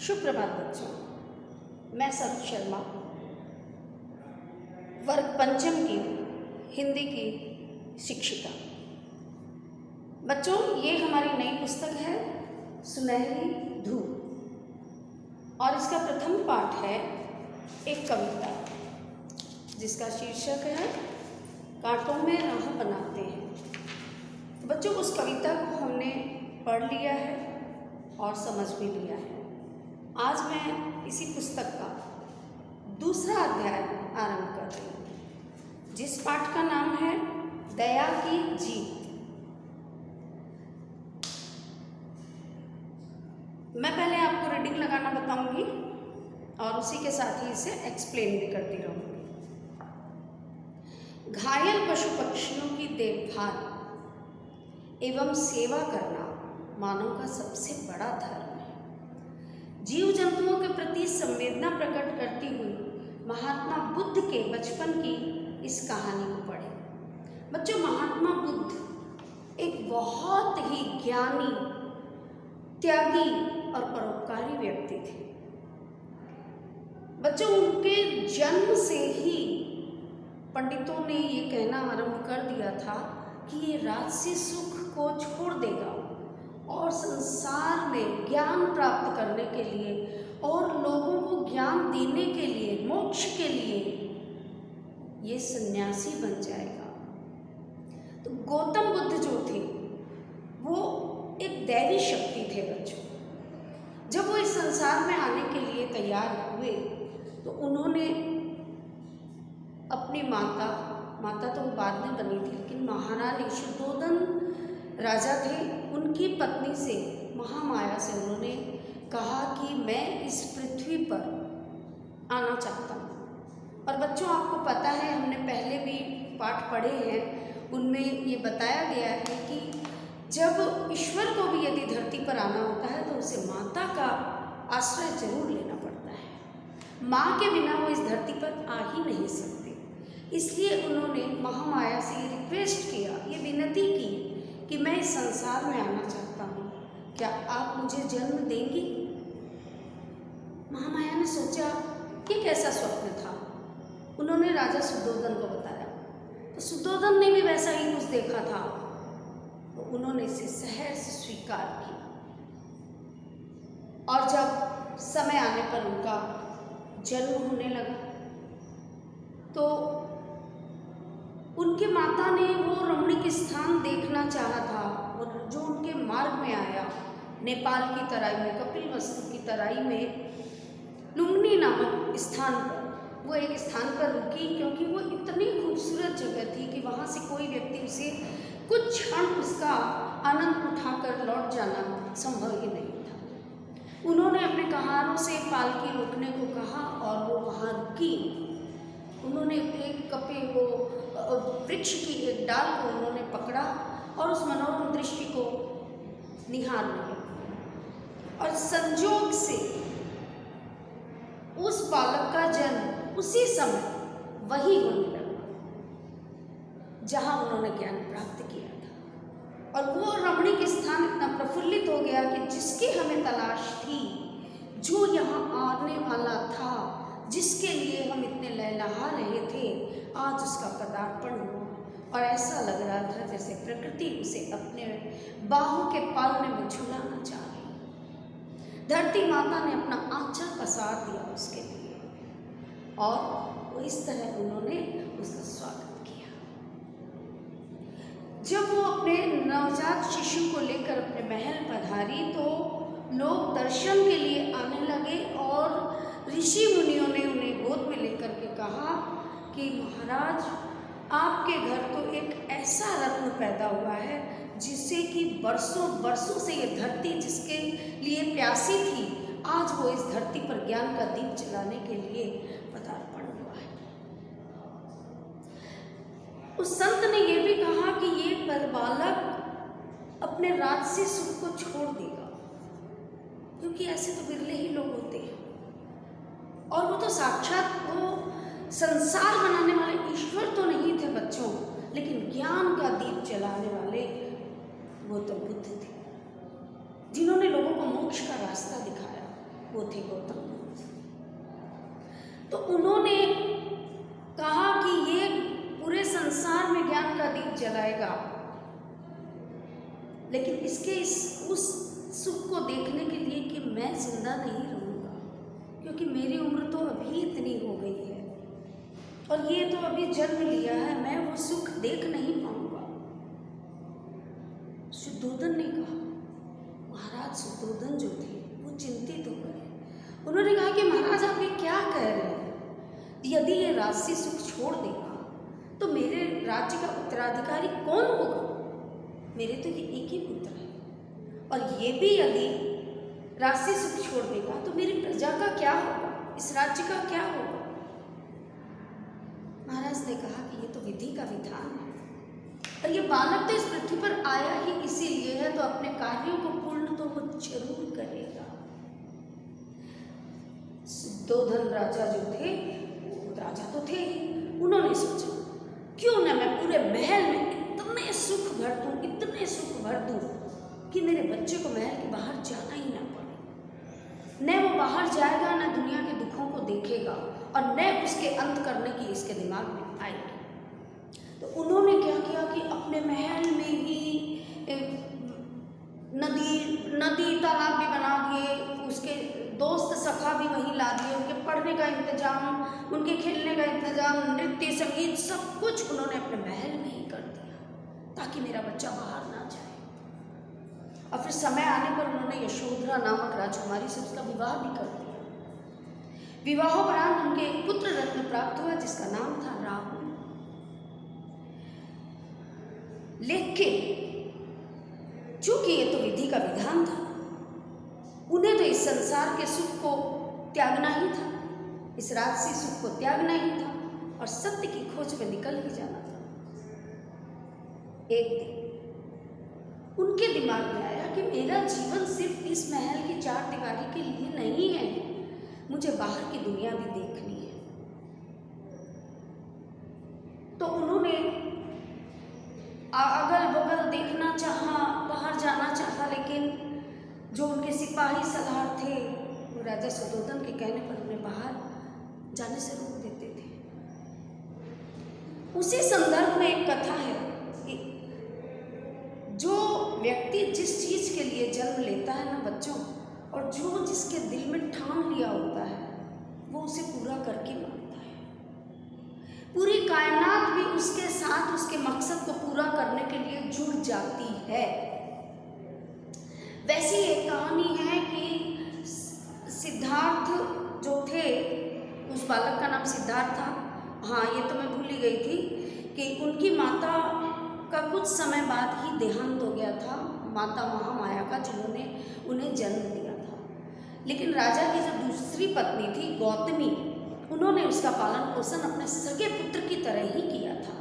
शुभ प्रभात बच्चों, मैं सरुच शर्मा वर्ग पंचम की हिंदी की शिक्षिका। बच्चों, ये हमारी नई पुस्तक है सुनहरी धूप और इसका प्रथम पाठ है एक कविता जिसका शीर्षक है कांटों में राह बनाते हैं। तो बच्चों, उस कविता को हमने पढ़ लिया है और समझ भी लिया है। आज मैं इसी पुस्तक का दूसरा अध्याय आरंभ कर रही हूँ, जिस पाठ का नाम है दया की जीत। मैं पहले आपको रीडिंग लगाना बताऊंगी और उसी के साथ ही इसे एक्सप्लेन भी करती रहूंगी। घायल पशु पक्षियों की देखभाल एवं सेवा करना मानव का सबसे बड़ा धर्म है। जीव जंतुओं के प्रति संवेदना प्रकट करती हुई महात्मा बुद्ध के बचपन की इस कहानी को पढ़ें। बच्चों, महात्मा बुद्ध एक बहुत ही ज्ञानी, त्यागी और परोपकारी व्यक्ति थे। बच्चों, उनके जन्म से ही पंडितों ने ये कहना आरंभ कर दिया था कि ये राजसी सुख को छोड़ देगा और संसार में ज्ञान प्राप्त करने के लिए और लोगों को ज्ञान देने के लिए, मोक्ष के लिए ये सन्यासी बन जाएगा। तो गौतम बुद्ध जो थे वो एक दैवी शक्ति थे बच्चों। जब वो इस संसार में आने के लिए तैयार हुए तो उन्होंने अपनी माता तो बाद में बनी थी, लेकिन महारानी शुद्धोधन राजा थे, उनकी पत्नी से, महामाया से उन्होंने कहा कि मैं इस पृथ्वी पर आना चाहता हूँ। और बच्चों, आपको पता है, हमने पहले भी पाठ पढ़े हैं, उनमें ये बताया गया है कि जब ईश्वर को भी यदि धरती पर आना होता है तो उसे माता का आश्रय जरूर लेना पड़ता है। माँ के बिना वो इस धरती पर आ ही नहीं सकते। इसलिए उन्होंने महामाया से ये रिक्वेस्ट किया, ये विनती की कि मैं इस संसार में आना चाहता हूँ, क्या आप मुझे जन्म देंगी? महामाया ने सोचा ये कैसा स्वप्न था। उन्होंने राजा शुद्धोधन को बताया तो शुद्धोधन ने भी वैसा ही कुछ देखा था, तो उन्होंने इसे सहर्ष स्वीकार किया। और जब समय आने पर उनका जन्म होने लगा तो उनकी माता ने वो रमणीक स्थान देखना चाहा था और जो उनके मार्ग में आया, नेपाल की तराई में, कपिलवस्तु की तराई में लुम्बिनी नामक स्थान पर, वो एक स्थान पर रुकी क्योंकि वो इतनी खूबसूरत जगह थी कि वहाँ से कोई व्यक्ति उसे कुछ क्षण उसका आनंद उठाकर लौट जाना संभव ही नहीं था। उन्होंने अपने कहारों से पालकी रोकने को कहा और वो वहाँ रुकी। उन्होंने एक कपे वो वृक्ष की एक डाल को उन्होंने पकड़ा और उस मनोरम दृश्य को निहारने लगे। और संजोग से उस बालक का जन्म उसी समय वही होने लगा जहां उन्होंने ज्ञान प्राप्त किया था। और वो रमणीक स्थान इतना प्रफुल्लित हो गया कि जिसकी हमें तलाश थी, जो यहाँ आने वाला था, जिसके लिए हम इतने लहलहा रहे थे, आज उसका पदार्पण हुआ। और ऐसा लग रहा था जैसे प्रकृति उसे अपने बाहों के पालने में झुलाना चाह रही। धरती माता ने अपना आंचल पसार दिया उसके लिए और वो इस तरह उन्होंने उसका स्वागत किया। जब वो अपने नवजात शिशु को लेकर अपने महल पधारी तो लोग दर्शन के लिए आने लगे और ऋषि मुनियों ने उन्हें गोद में लेकर के कहा कि महाराज, आपके घर तो एक ऐसा रत्न पैदा हुआ है जिससे कि बरसों बरसों से ये धरती जिसके लिए प्यासी थी, आज वो इस धरती पर ज्ञान का दीप जलाने के लिए पदार्पण हुआ है। उस संत ने यह भी कहा कि ये बालक अपने राजसी सुख को छोड़ देगा, क्योंकि ऐसे तो बिरले ही लोग होते हैं। और वो तो साक्षात वो संसार बनाने वाले ईश्वर तो नहीं थे बच्चों, लेकिन ज्ञान का दीप जलाने वाले वो तो बुद्ध थे, जिन्होंने लोगों को मोक्ष का रास्ता दिखाया। वो थे गौतम बुद्ध। तो उन्होंने कहा कि ये पूरे संसार में ज्ञान का दीप जलाएगा, लेकिन इसके उस सुख को देखने के लिए कि मैं जिंदा नहीं रहूँगा, क्योंकि मेरी उम्र तो अभी इतनी हो गई है और ये तो अभी जन्म लिया है, मैं वो सुख देख नहीं पाऊंगा। शुद्धोधन ने कहा, महाराज शुद्धोधन जो थे वो चिंतित हो गए। उन्होंने कहा कि महाराज आप ये क्या कह रहे हैं, यदि ये राजसी सुख छोड़ देगा तो मेरे राज्य का उत्तराधिकारी कौन होगा? मेरे तो ये एक ही पुत्र है, और ये भी यदि राजसी सुख छोड़ देगा तो मेरी प्रजा का क्या होगा, इस राज्य का क्या होगा? महाराज ने कहा कि ये तो विधि का विधान है, और ये बालक तो इस पृथ्वी पर आया ही इसीलिए है, तो अपने कार्यों को पूर्ण तो वो जरूर करेगा। शुद्धोधन राजा जो थे, वो राजा तो थे ही, उन्होंने सोचा क्यों ना मैं पूरे महल में इतने सुख भर दूं, इतने सुख भर दूं कि मेरे बच्चे को महल के बाहर जाना ही ना पड़े। न वो बाहर जाएगा, न दुनिया के दुखों को देखेगा, और न उसके अंत करने की इसके दिमाग में आएगी। तो उन्होंने क्या किया कि अपने महल में ही नदी तालाब भी बना दिए, उसके दोस्त सखा भी वहीं ला दिए, उनके पढ़ने का इंतजाम, उनके खेलने का इंतजाम, नृत्य संगीत सब कुछ उन्होंने अपने महल में ही कर दिया, ताकि मेरा बच्चा बाहर ना जाए। और फिर समय आने पर उन्होंने यशोधरा नामक राजकुमारी से उसका विवाह भी कर दिया। विवाहोपरांत उनके एक पुत्र रत्न प्राप्त हुआ जिसका नाम था राहुल। लेकिन चूंकि ये तो विधि का विधान था, उन्हें तो इस संसार के सुख को त्यागना ही था, इस राजसी सुख को त्यागना ही था, और सत्य की खोज में निकल ही जाना था। एक दिन उनके दिमाग में आया कि मेरा जीवन सिर्फ इस महल की चार दीवारी के लिए नहीं है, मुझे बाहर की दुनिया भी देखनी है। तो उन्होंने अगल बगल देखना चाहा, बाहर जाना चाहा, लेकिन जो उनके सिपाही सलार थे वो राजा शुद्धोधन के कहने पर उन्हें बाहर जाने से रोक देते थे। उसी संदर्भ में एक कथा है कि जो व्यक्ति जिस चीज के लिए जन्म लेता है ना बच्चों, और जो जिसके दिल में ठान लिया होता है वो उसे पूरा करके मानता है। पूरी कायनात भी उसके साथ उसके मकसद को पूरा करने के लिए जुड़ जाती है। वैसी एक कहानी है कि सिद्धार्थ जो थे, उस बालक का नाम सिद्धार्थ था, हाँ ये तो मैं भूल ही गई थी कि उनकी माता का कुछ समय बाद ही देहांत हो गया था, माता महामाया का, जिन्होंने उन्हें जन्म दिया था। लेकिन राजा की जो दूसरी पत्नी थी गौतमी, उन्होंने उसका पालन पोषण अपने सगे पुत्र की तरह ही किया था,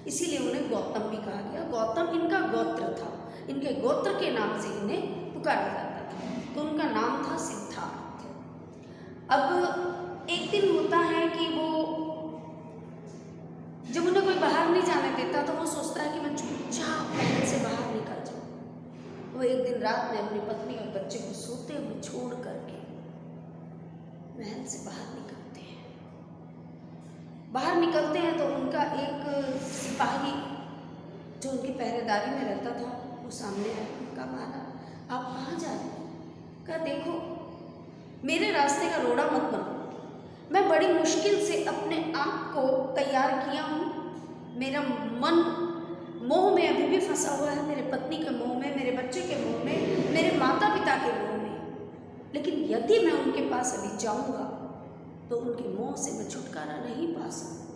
इसीलिए उन्हें गौतम भी कहा गया। गौतम इनका गोत्र था, इनके गोत्र के नाम से इन्हें पुकारा जाता था, तो उनका नाम था सिद्धार्थ। अब एक दिन होता है कि वो जब उन्हें कोई बाहर नहीं जाने देता तो वो सोचता है कि मैं चुपचाप महल से बाहर निकल जाऊँ। वो एक दिन रात में अपनी पत्नी और बच्चे को सोते हुए छोड़ करके महल से बाहर निकलते हैं। बाहर निकलते हैं तो उनका एक सिपाही जो उनकी पहरेदारी में रहता था वो सामने आया। उनका महाराज आप कहाँ जा रहे हैं? कहा देखो मेरे रास्ते का रोड़ा मत बनो, मैं बड़ी मुश्किल से अपने आप को तैयार किया हूँ, मेरा मन मोह में अभी भी फंसा हुआ है, मेरे पत्नी के मोह में, मेरे बच्चे के मोह में, मेरे माता पिता के मोह में। लेकिन यदि मैं उनके पास अभी जाऊँगा तो उनके मोह से मैं छुटकारा नहीं पा सकूँ,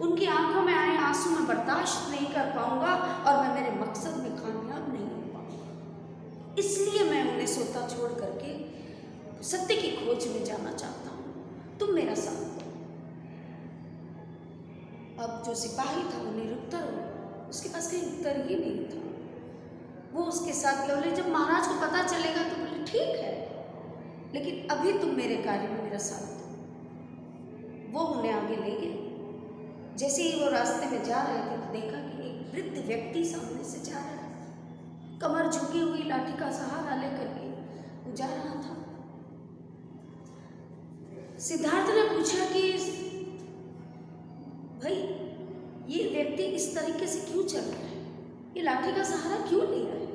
उनकी आंखों में आए आंसू मैं बर्दाश्त नहीं कर पाऊँगा और मैं मेरे मकसद में कामयाब नहीं हो पाऊँगा। इसलिए मैं उन्हें सोता छोड़ करके सत्य की खोज में जाना चाहता हूँ, तुम मेरा साथ दो। अब जो सिपाही था वो निरुत्तर हो, उसके पास कहीं उत्तर ही नहीं था। वो उसके साथ बोले जब महाराज को पता चलेगा तो बोले ठीक है, लेकिन अभी तुम मेरे कार्य में मेरा साथ दो। वो उन्हें आगे ले गए। जैसे ही वो रास्ते में जा रहे थे तो देखा कि एक वृद्ध व्यक्ति सामने से जा रहा है, कमर झुकी हुई, लाठी का सहारा लेकर के वो जा रहा था। सिद्धार्थ ने पूछा कि भाई ये व्यक्ति इस तरीके से क्यों चल रहा है, ये लाठी का सहारा क्यों लिया है,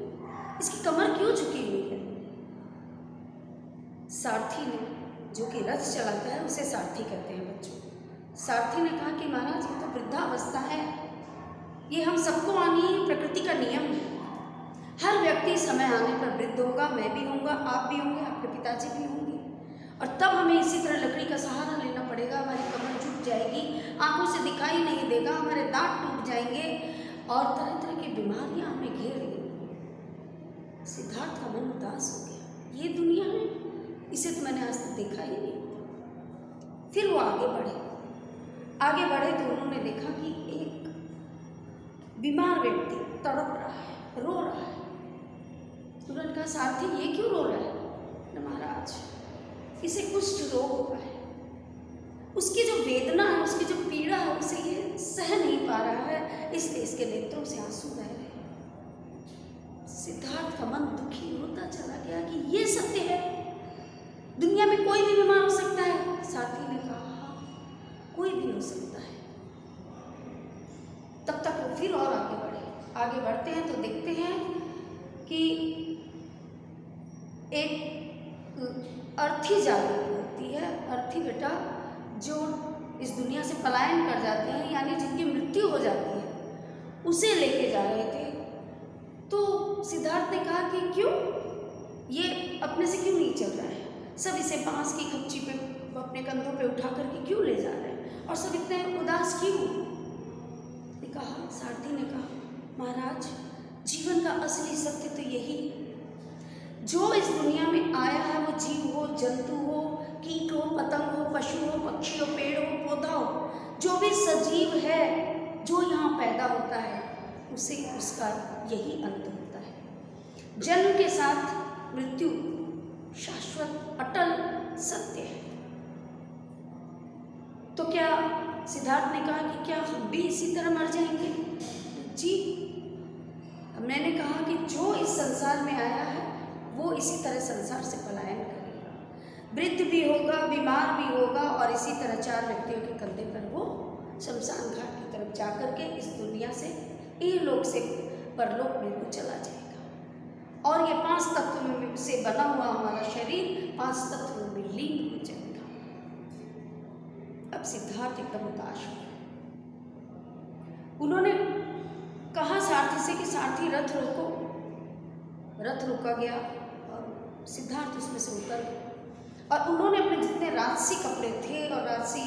इसकी कमर क्यों झुकी हुई है। सारथी ने, जो कि रथ चलाता है उसे सारथी कहते हैं बच्चों, सारथी ने कहा कि महाराज ये तो वृद्धावस्था है, ये हम सबको आनी है, प्रकृति का नियम है। हर व्यक्ति समय आने पर वृद्ध होगा, मैं भी होऊंगा, आप भी होंगे, आपके पिताजी भी होंगे, और तब हमें इसी तरह लकड़ी का सहारा लेना पड़ेगा। हमारी कमर झुक जाएगी, आंखों से दिखाई नहीं देगा, हमारे दांत टूट जाएंगे और तरह तरह की बीमारियां हमें घेर लेंगी। सिद्धार्थ का मन उदास हो गया, ये दुनिया है, इसे तो मैंने आज तक देखा ही नहीं। फिर वो आगे बढ़े तो उन्होंने देखा कि एक बीमार व्यक्ति तड़प रहा है, रो रहा है। उन्होंने कहा सारथी ये क्यों रो रहा है? महाराज इसे कुष्ठ रोग हुआ है, उसकी जो वेदना है, उसकी जो पीड़ा है, उसे ये सह नहीं पा रहा है, इसलिए इसके नेत्रों से आंसू बह रहे हैं। सिद्धार्थ का मन दुखी होता चला गया कि ये सत्य है, दुनिया में कोई भी बीमार हो सकता है। सारथी ने कहा हाँ, कोई भी हो सकता है। तब तक वो फिर और आगे बढ़ते हैं तो देखते हैं कि एक अर्थी जागृत होती है। अर्थी बेटा जो इस दुनिया से पलायन कर जाते हैं, यानी जिनकी मृत्यु हो जाती है, उसे लेके जा रहे थे। तो सिद्धार्थ ने कहा कि क्यों, ये अपने से क्यों नहीं चल रहा है, सब इसे बांस की खच्ची पे अपने कंधों पे उठा करके क्यों ले जा रहे हैं, और सब इतने उदास क्यों? कहा सारथी ने कहा महाराज जीवन का असली सत्य तो यही है, जो इस दुनिया में आया है वो जीव हो, जंतु हो, कीट हो, पतंग हो, पशु हो, पक्षी हो, पेड़ हो, पौधा हो, जो भी सजीव है, जो यहाँ पैदा होता है, उसे उसका यही अंत होता है। जन्म के साथ मृत्यु शाश्वत अटल सत्य है। तो क्या सिद्धार्थ ने कहा कि क्या हम भी इसी तरह मर जाएंगे? जी, मैंने कहा कि जो इस संसार में आया है वो इसी तरह संसार से पलायन करेगा, वृद्ध भी होगा, बीमार भी होगा, और इसी तरह 4 व्यक्तियों के कंधे पर वो शमशान घाट की तरफ जाकर के इस दुनिया से इहलोक से परलोक में वो चला जाएगा। और ये 5 तत्वों से बना हुआ हमारा शरीर 5 तत्वों में लीन हो जाएगा। अब सिद्धार्थ एकदम उदास हो गए। उन्होंने कहा सारथी से कि सारथी रथ रोको। रथ रोका गया और सिद्धार्थ उसमें से उतर गए, और उन्होंने अपने जितने राजसी कपड़े थे और राजसी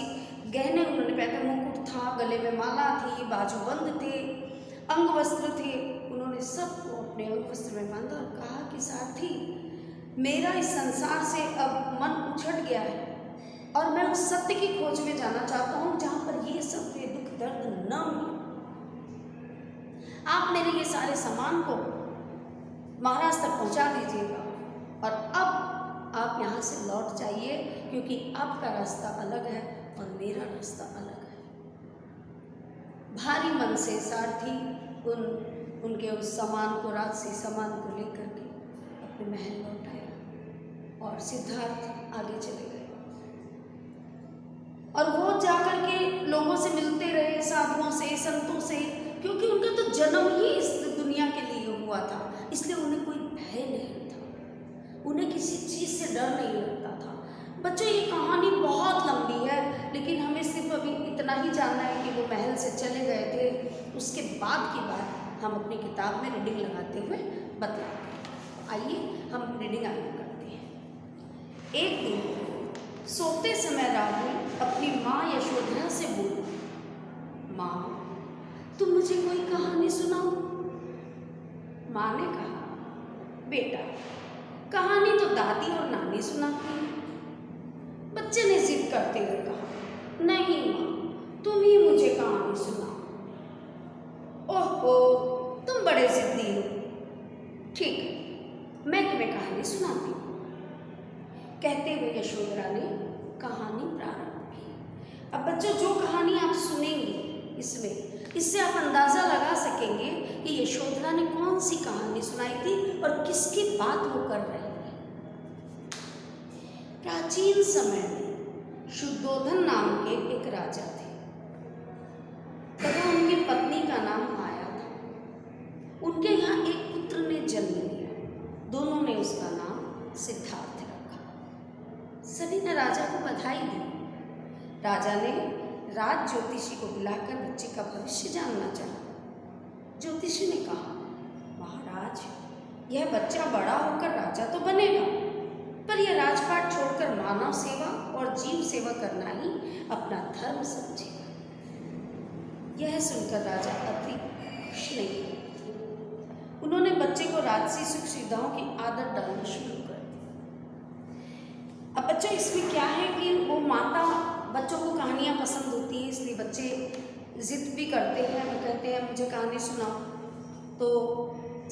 गहने उन्होंने पहने, मुकुट था, गले में माला थी, बाजूबंद थे, अंग वस्त्र थे, उन्होंने सबको अपने अंग वस्त्र में बांधा और कहा कि सारथी मेरा इस संसार से अब मन उछट गया है और मैं उस सत्य की खोज में जाना चाहता हूँ जहाँ पर ये सब दुख दर्द न मिले। आप मेरे ये सारे सामान को महाराज तक पहुँचा दीजिएगा और अब आप यहाँ से लौट जाइए, क्योंकि आपका रास्ता अलग है और मेरा रास्ता अलग है। भारी मन से सारथी उनके उस सामान को, राजसी सामान को लेकर के अपने महल लौट आया और सिद्धार्थ आगे चले गए। और वो जाकर के लोगों से मिलते रहे, साधुओं से, संतों से, क्योंकि उनका तो जन्म ही इस दुनिया के लिए हुआ था, इसलिए उन्हें कोई भय नहीं था, उन्हें किसी चीज़ से डर नहीं लगता था। बच्चों ये कहानी बहुत लंबी है, लेकिन हमें सिर्फ अभी इतना ही जानना है कि वो महल से चले गए थे। उसके बाद की बात हम अपनी किताब में रीडिंग लगाते हुए बतलाएंगे। आइए हम रीडिंग आरंभ करते हैं। एक दिन सोते समय राहुल अपनी माँ यशोधरा से बोला, माँ तुम मुझे कोई कहानी सुनाओ। माँ ने कहा, बेटा कहानी तो दादी और नानी सुनाती हैं। बच्चे ने जिद करते हुए कहा, नहीं माँ तुम ही मुझे कहानी सुनाओ। ओहो तुम बड़े जिद्दी हो, ठीक है मैं तुम्हें कहानी सुनाती हूँ। कहते हुए यशोधरा ने कहानी प्रारंभ की। अब बच्चों जो कहानी आप सुनेंगे इससे आप अंदाज़ा लगा सकेंगे कि यशोधरा ने कौन सी कहानी सुनाई थी और किसकी बात वो कर रही है। प्राचीन समय में शुद्धोधन नाम के एक राजा थे तथा उनकी पत्नी का नाम माया था। उनके यहाँ एक पुत्र ने जन्म लिया। दोनों ने उसका नाम सिद्धार्थ रखा। सभी ने राजा को बधाई दी। राजा ने राज ज्योतिषी को बुलाकर बच्चे का भविष्य जानना चाहा। ज्योतिषी ने कहा, महाराज, यह बच्चा बड़ा होकर राजा तो बनेगा, पर यह राजपाट छोड़कर मानव सेवा और जीव सेवा करना ही अपना धर्म समझेगा। यह सुनकर राजा अति खुश नहीं हुए। उन्होंने बच्चे को राजसी सुख सुविधाओं की आदत डालनी शुरू कर दी। अब बच्चों, इसमें क्या है कि वो माता, बच्चों को कहानियाँ पसंद होती हैं, इसलिए बच्चे जिद भी करते हैं। वो कहते हैं मुझे कहानी सुनाओ। तो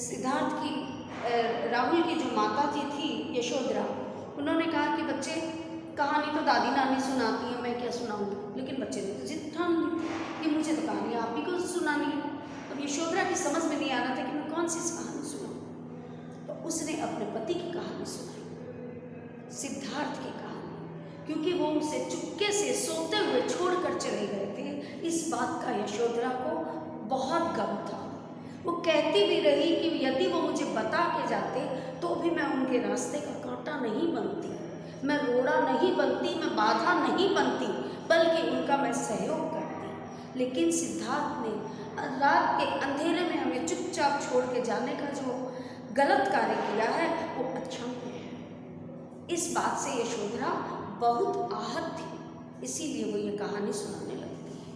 सिद्धार्थ की राहुल की जो माता थी यशोधरा, उन्होंने कहा कि बच्चे, कहानी तो दादी नानी सुनाती है, मैं क्या सुनाऊंगी। लेकिन बच्चे ने तो जिद ठान ली कि मुझे तो कहानी आप ही को सुनानी है। अब यशोधरा की समझ में नहीं आ रहा था कि मैं कौन सी कहानी सुनाऊं। तो उसने अपने पति की कहानी सुनाई, सिद्धार्थ की कहानी, क्योंकि वो उसे चुपके से सोते हुए छोड़कर चले गए थे। इस बात का यशोधरा को बहुत गम था। वो कहती भी रही कि यदि वो मुझे बता के जाते तो भी मैं उनके रास्ते का कांटा नहीं बनती, मैं रोड़ा नहीं बनती, मैं बाधा नहीं बनती, बल्कि उनका मैं सहयोग करती। लेकिन सिद्धार्थ ने रात के अंधेरे में हमें चुपचाप छोड़ के जाने का जो गलत कार्य किया है वो अक्षम्य है। इस बात से यशोधरा बहुत आहत थी, इसीलिए वो ये कहानी सुनाने लगती है।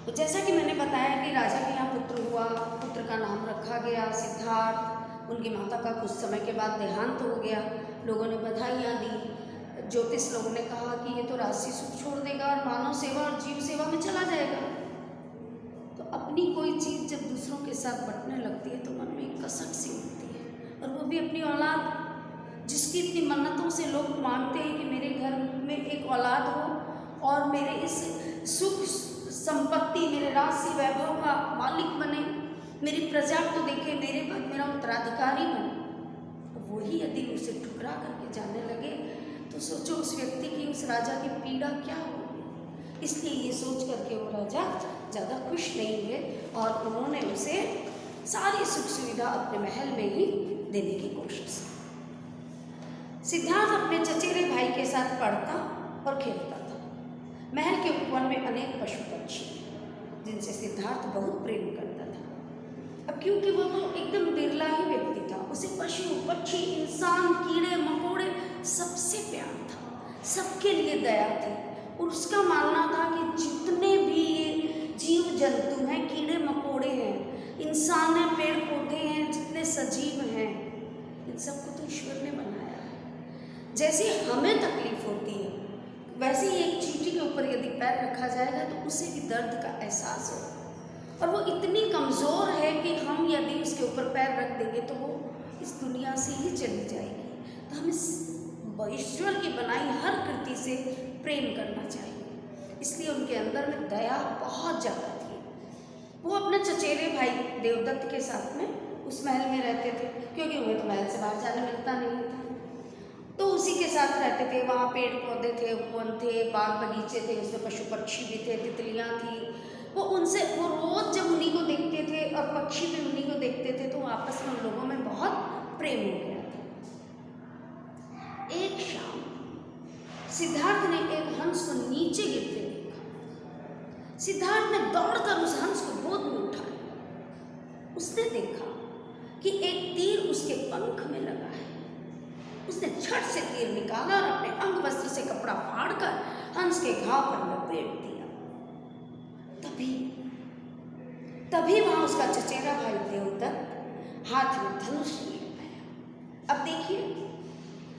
तो जैसा कि मैंने बताया कि राजा के यहाँ पुत्र हुआ, पुत्र का नाम रखा गया सिद्धार्थ। उनकी माता का कुछ समय के बाद देहांत हो गया। लोगों ने बधाइयाँ दी। ज्योतिष लोगों ने कहा कि ये तो राजसी सुख छोड़ देगा और मानव सेवा और जीव सेवा में चला जाएगा। तो अपनी कोई चीज़ जब दूसरों के साथ बंटने लगती है तो मन में एक कसक सी होती है, और वो भी अपनी औलाद, जिसकी इतनी मन्नतों से लोग मांगते हैं कि मेरे घर में एक औलाद हो और मेरे इस सुख संपत्ति, मेरे राजसी वैभव का मालिक बने, मेरी प्रजा को देखे, मेरे बाद मेरा उत्तराधिकारी बने। वही यदि उसे ठुकरा करके जाने लगे तो सोचो उस व्यक्ति की, उस राजा की पीड़ा क्या होगी। इसलिए ये सोच करके वो राजा ज़्यादा खुश नहीं हुए और उन्होंने उसे सारी सुख सुविधा अपने महल में ही देने की कोशिश की। सिद्धार्थ अपने चचेरे भाई के साथ पढ़ता और खेलता था। महल के उपवन में अनेक पशु पक्षी थे जिनसे सिद्धार्थ बहुत प्रेम करता था। अब क्योंकि वो तो एकदम बिरला ही व्यक्ति था, उसे पशु पक्षी, इंसान, कीड़े मकोड़े सबसे प्यार था, सबके लिए दया थी। और उसका मानना था कि जितने भी ये जीव जंतु हैं, कीड़े मकोड़े हैं, इंसान हैं, पेड़ पौधे हैं, जितने सजीव हैं, इन सबको तो ईश्वर ने बनाया है। जैसे हमें तकलीफ होती है वैसे ही एक चींटी के ऊपर यदि पैर रखा जाएगा तो उसे भी दर्द का एहसास हो, और वो इतनी कमज़ोर है कि हम यदि उसके ऊपर पैर रख देंगे तो वो इस दुनिया से ही चली जाएगी। तो हमें ईश्वर की बनाई हर कृति से प्रेम करना चाहिए। इसलिए उनके अंदर में दया बहुत ज़्यादा थी। वो अपने चचेरे भाई देवदत्त के साथ में उस महल में रहते थे, क्योंकि उन्हें तो महल से बाहर जाने मिलता नहीं था, तो उसी के साथ रहते थे। वहाँ पेड़ पौधे थे, उपवन थे, बाग बगीचे थे, उसमें पशु पक्षी भी थे, तितलियाँ थी। वो रोज़ जब उन्हीं को देखते थे और पक्षी भी उन्हीं को देखते थे तो आपस में उन लोगों में बहुत प्रेम हो गया था। एक शाम सिद्धार्थ ने एक हंस को नीचे गिरते देखा। सिद्धार्थ ने दौड़कर उस हंस को गोद में उठाया। उसने देखा कि एक तीर उसके पंख में लगा है। उसने झट से तीर निकाला और अपने अंग वस्त्र से कपड़ा फाड़कर हंस के घाव पर लपेट दिया। तभी वहां उसका चचेरा भाई देवदत्त हाथ में धनुष लिए आया। अब देखिए,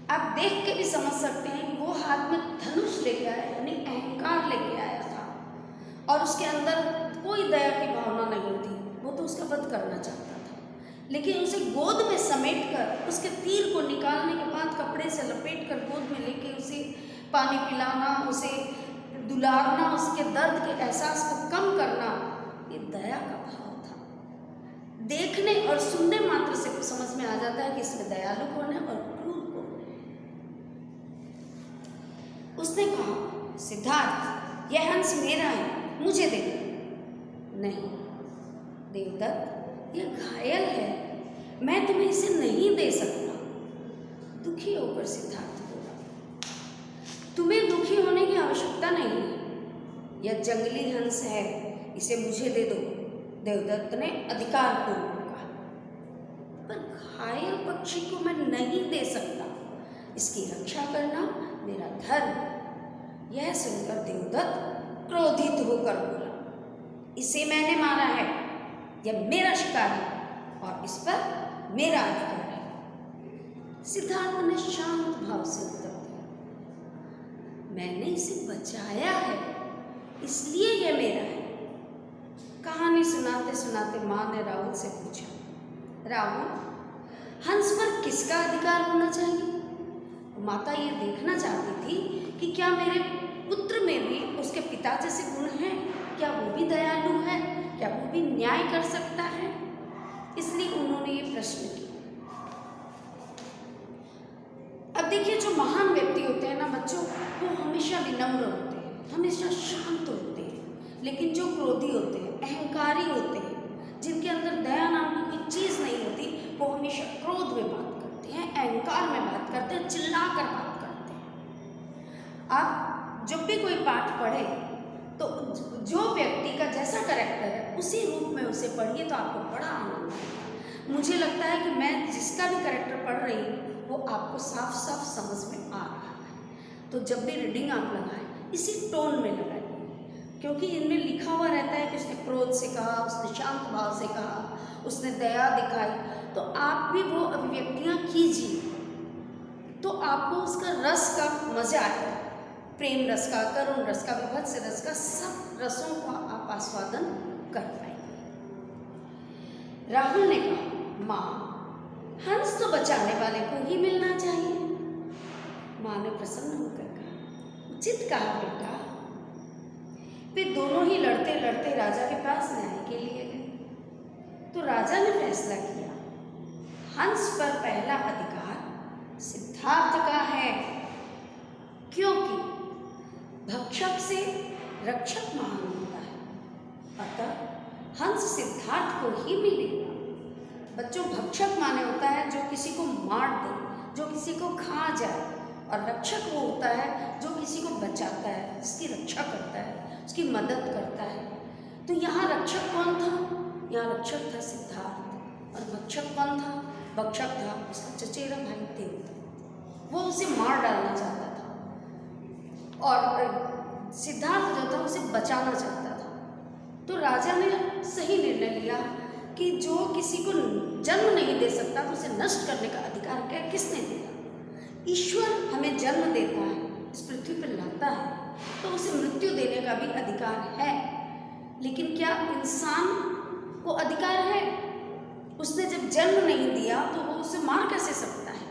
आप देख के भी समझ सकते हैं कि वो हाथ में धनुष लेके आया, यानी अहंकार लेके आया था, और उसके अंदर कोई दया की भावना नहीं थी। वो तो उसका वध करना चाहता था। लेकिन उसे गोद में समेट कर, उसके तीर को निकालने के बाद कपड़े से लपेट कर गोद में लेके उसे पानी पिलाना, उसे दुलारना, उसके दर्द के एहसास को कम करना, ये दया का भाव था। देखने और सुनने मात्र से समझ में आ जाता है कि इसमें दयालु कौन है और क्रूर कौन है। उसने कहा, सिद्धार्थ, यह हंस मेरा है, मुझे दे दो। नहीं देवदत्त, यह घायल है, मैं तुम्हें इसे नहीं दे सकता। दुखी होकर सिद्धार्थ बोला, तुम्हें दुखी होने की आवश्यकता नहीं है, यह जंगली हंस है, इसे मुझे दे दो। देवदत्त ने अधिकारपूर्वक कहा। पर घायल पक्षी को मैं नहीं दे सकता, इसकी रक्षा करना मेरा धर्म। यह सुनकर देवदत्त क्रोधित होकर बोला, इसे मैंने मारा है, यह मेरा शिकार है और इस पर मेरा अधिकार है। सिद्धार्थ ने शांत भाव से उत्तर दिया, मैंने इसे बचाया है, इसलिए यह मेरा है। कहानी सुनाते सुनाते माँ ने राहुल से पूछा, राहुल, हंस पर किसका अधिकार होना चाहिए? माता ये देखना चाहती थी कि क्या मेरे पुत्र में भी उसके पिता जैसे गुण हैं, क्या वो भी दयालु है, क्या वो भी न्याय कर सकता है, इसलिए उन्होंने ये प्रश्न किया। अब देखिए, जो महान व्यक्ति होते हैं ना बच्चों, वो हमेशा विनम्र होते हैं, हमेशा शांत होते हैं, लेकिन जो क्रोधी होते हैं, अहंकारी होते हैं, जिनके अंदर दया नाम की कोई चीज़ नहीं होती, वो हमेशा क्रोध में बात करते हैं, अहंकार में बात करते हैं, चिल्ला कर बात करते हैं। आप जब भी कोई पाठ पढ़े तो जो व्यक्ति का जैसा कैरेक्टर है उसी रूप में उसे पढ़िए तो आपको बड़ा आनंद आएगा। मुझे लगता है कि मैं जिसका भी कैरेक्टर पढ़ रही हूँ वो आपको साफ साफ समझ में आ रहा है। तो जब भी रीडिंग आप लगाएं इसी टोन में लगाइए, क्योंकि इनमें लिखा हुआ रहता है कि उसने क्रोध से कहा, उसने शांत भाव से कहा, उसने दया दिखाई, तो आप भी वो अभिव्यक्तियाँ कीजिए तो आपको उसका रस का मजा आएगा। प्रेम रस का, करुण रस का, विभत्स रस का, सब रसों का आप आस्वादन कर पाएंगे। राहुल ने कहा, माँ, हंस तो बचाने वाले को ही मिलना चाहिए। माँ ने प्रसन्न होकर कहा, उचित कहा बेटा। वे दोनों ही लड़ते लड़ते राजा के पास न्याय के लिए गए तो राजा ने फैसला किया, हंस पर पहला अधिकार सिद्धार्थ का है, क्योंकि भक्षक से रक्षक महान होता है, अतः हंस सिद्धार्थ को ही मिलेगा। बच्चों, भक्षक माने होता है जो किसी को मार दे, जो किसी को खा जाए, और रक्षक वो होता है जो किसी को बचाता है, जिसकी रक्षा करता है, उसकी मदद करता है। तो यहाँ रक्षक कौन था? यहाँ रक्षक था सिद्धार्थ, और भक्षक कौन था? भक्षक था उसका चचेरा भाई देवदत्त। वो उसे मार डालना चाहता था और सिद्धार्थ जो था उसे बचाना चाहता था। तो राजा ने सही निर्णय लिया कि जो किसी को जन्म नहीं दे सकता तो उसे नष्ट करने का अधिकार क्या किसने दिया? ईश्वर हमें जन्म देता है, इस पृथ्वी पर लाता है, तो उसे मृत्यु देने का भी अधिकार है। लेकिन क्या इंसान को अधिकार है? उसने जब जन्म नहीं दिया तो वो उसे मार कैसे सकता है?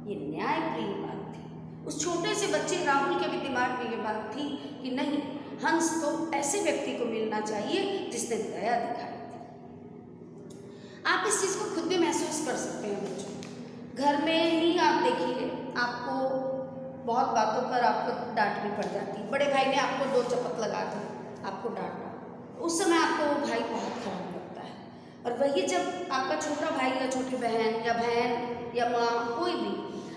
ये न्यायप्रिय बात थी। उस छोटे से बच्चे राहुल के भी दिमाग में ये बात थी कि नहीं, हंस तो ऐसे व्यक्ति को मिलना चाहिए जिसने दया दिखाई थी। आप इस चीज़ को खुद भी महसूस कर सकते हैं बच्चों। घर में ही आप देखिए, आपको बहुत बातों पर आपको डांटनी पड़ जाती है। बड़े भाई ने आपको 2 चपत लगा दी, आपको डांटा, उस समय आपको वो भाई बहुत खराब लगता है। और वही जब आपका छोटा भाई या छोटी बहन या माँ कोई भी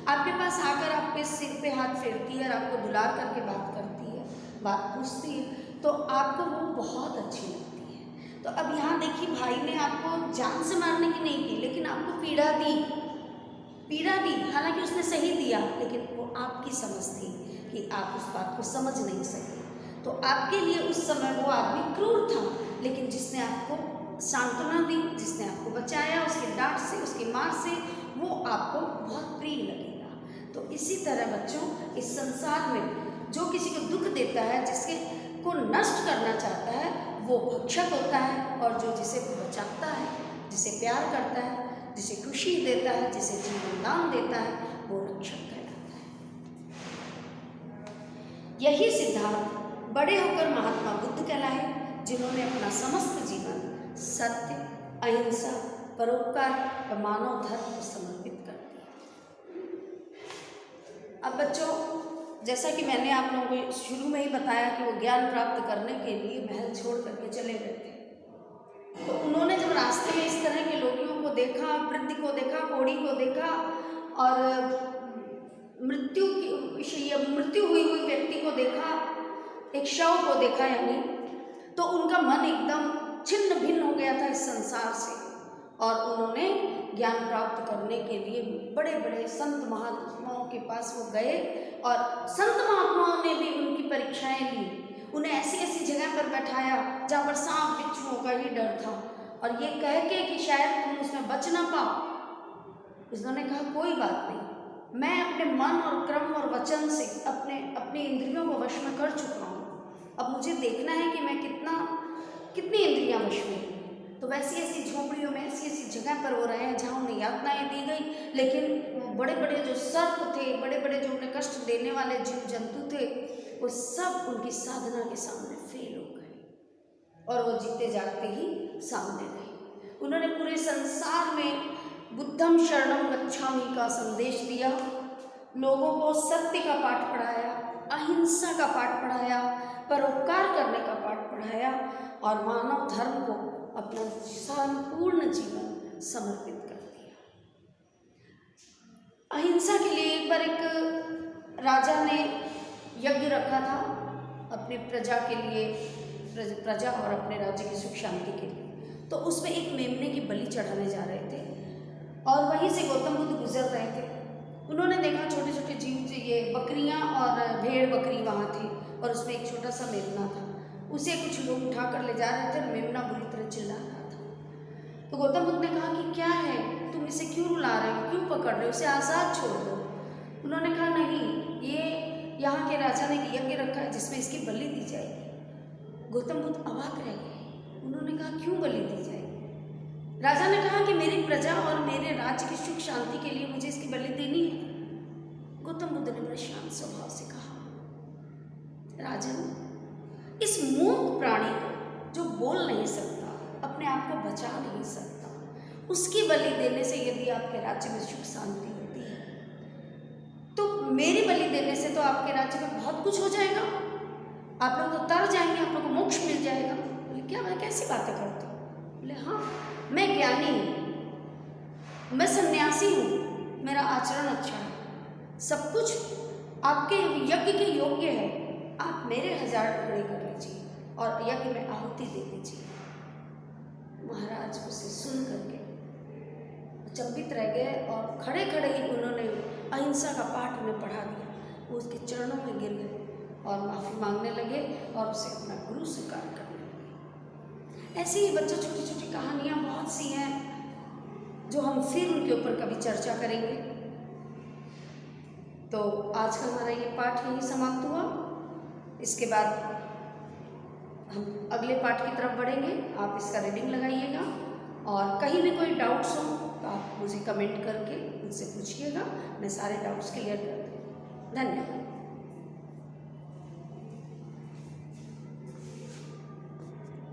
आपके पास आकर आपके सिर पे हाथ फेरती है और आपको दुलार करके बात करती है, बात पूछती है, तो आपको वो बहुत अच्छी लगती है। तो अब यहाँ देखिए, भाई ने आपको जान से मारने की नहीं की, लेकिन आपको पीड़ा दी। हालांकि उसने सही दिया, लेकिन वो आपकी समझ थी कि आप उस बात को समझ नहीं सके। तो आपके लिए उस समय वो आदमी क्रूर था, लेकिन जिसने आपको सांत्वना दी, जिसने आपको बचाया उसकी डांट से, उसकी मार से, वो आपको बहुत प्रिय लगेगा। तो इसी तरह बच्चों, इस संसार में जो किसी को दुख देता है, जिसके को नष्ट करना चाहता है, वो भक्षक होता है, और जो जिसे बचाता है, जिसे प्यार करता है, जिसे खुशी देता है, जिसे जीवन दान देता है, वो रक्षक कहलाता है। यही सिद्धांत बड़े होकर महात्मा बुद्ध कहलाए, जिन्होंने अपना समस्त जीवन सत्य, अहिंसा, परोपकार व मानव धर्म को समर्पित कर दिया। अब बच्चों, जैसा कि मैंने आप लोगों को शुरू में ही बताया कि वो ज्ञान प्राप्त करने के लिए महल छोड़ करके चले गए थे। तो उन्होंने जब रास्ते में इस तरह के लोगों को देखा, वृद्ध को देखा, कोढ़ी को देखा और मृत्यु हुई व्यक्ति को देखा, एक शव को देखा यानी, तो उनका मन एकदम छिन्न भिन्न हो गया था इस संसार से और उन्होंने ज्ञान प्राप्त करने के लिए बड़े बड़े संत महात्माओं के पास वो गए और संत महात्माओं ने भी उनकी परीक्षाएं ली। उन्हें ऐसी ऐसी जगह पर बैठाया जहाँ पर सांप बिच्छुओं का ही डर था और ये कह के कि शायद तुम उसमें बच ना पाओ। उन्होंने कहा कोई बात नहीं, मैं अपने मन और क्रम और वचन से अपने इंद्रियों को वश में कर चुका हूँ। अब मुझे देखना है कि मैं कितनी इंद्रियां वश में हैं। तो वैसी ऐसी झोपड़ियों में ऐसी ऐसी जगह पर वो रहे हैं जहाँ उन्हें यातनाएं दी गई, लेकिन बड़े बड़े जो सर्प थे, बड़े बड़े जो उन्हें कष्ट देने वाले जीव जंतु थे, वो सब उनकी साधना के सामने फेल हो गए और वो जीते जागते ही सामने रहे। उन्होंने पूरे संसार में बुद्धम शरणम गच्छामि का संदेश दिया, लोगों को सत्य का पाठ पढ़ाया, अहिंसा का पाठ पढ़ाया, परोपकार करने का पाठ पढ़ाया और मानव धर्म को अपना संपूर्ण जीवन समर्पित कर दिया। अहिंसा के लिए एक बार एक राजा ने यज्ञ रखा था अपनी प्रजा के लिए, प्रजा और अपने राज्य की सुख शांति के लिए। तो उसमें एक मेमने की बलि चढ़ाने जा रहे थे और वहीं से गौतम बुद्ध गुजर रहे थे। उन्होंने देखा छोटे छोटे जीव, ये बकरियां और भेड़ बकरी वहाँ थी और उसमें एक छोटा सा मेमना था। उसे कुछ लोग उठा कर ले जा रहे थे, मेमना बुरी तरह चिल्ला रहा था। तो गौतम बुद्ध ने कहा कि क्या है, तुम इसे क्यों रुला रहे हो, क्यों पकड़ रहे हो, उसे आज़ाद छोड़ दो। उन्होंने कहा नहीं, ये यहाँ के राजा ने यज्ञ रखा है जिसमें इसकी बलि दी जाएगी। गौतम बुद्ध अवाक रह गए। उन्होंने कहा क्यों बलि दी जाएगी? राजा ने कहा कि मेरी प्रजा और मेरे राज्य की सुख शांति के लिए मुझे इसकी बलि देनी है। गौतम बुद्ध ने बड़े शांत स्वभाव से कहा, राजन, इस मूर्ख प्राणी को जो बोल नहीं सकता, अपने आप को बचा नहीं सकता, उसकी बलि देने से यदि आपके राज्य में सुख शांति होती है तो मेरी बलि देने से तो आपके राज्य में बहुत कुछ हो जाएगा, आप लोग तो तर जाएंगे, आप लोग को मोक्ष मिल जाएगा। बोले क्या, मैं कैसी बातें करता हूँ? बोले हाँ, मैं ज्ञानी हूँ, मैं सन्यासी हूँ, मेरा आचरण अच्छा है, सब कुछ आपके यज्ञ के योग्य है, आप मेरे 1000 टुकड़े कर लीजिए और यज्ञ में आहुति दे दीजिए। महाराज उसे सुन करके चंबित रह गए और खड़े खड़े ही उन्होंने अहिंसा का पाठ उन्हें पढ़ा दिया। वो उसके चरणों में गिर गए और माफ़ी मांगने लगे और उसे अपना गुरु स्वीकार करने लगे। ऐसे ही बच्चों छोटी छोटी कहानियाँ बहुत सी हैं जो हम फिर उनके ऊपर कभी चर्चा करेंगे। तो आज का हमारा ये पाठ यहीं समाप्त हुआ। इसके बाद हम अगले पाठ की तरफ बढ़ेंगे। आप इसका रीडिंग लगाइएगा और कहीं भी कोई डाउट्स हो तो आप मुझे कमेंट करके मुझसे पूछिएगा, मैं सारे डाउट्स क्लियर कर दूँगी। धन्यवाद।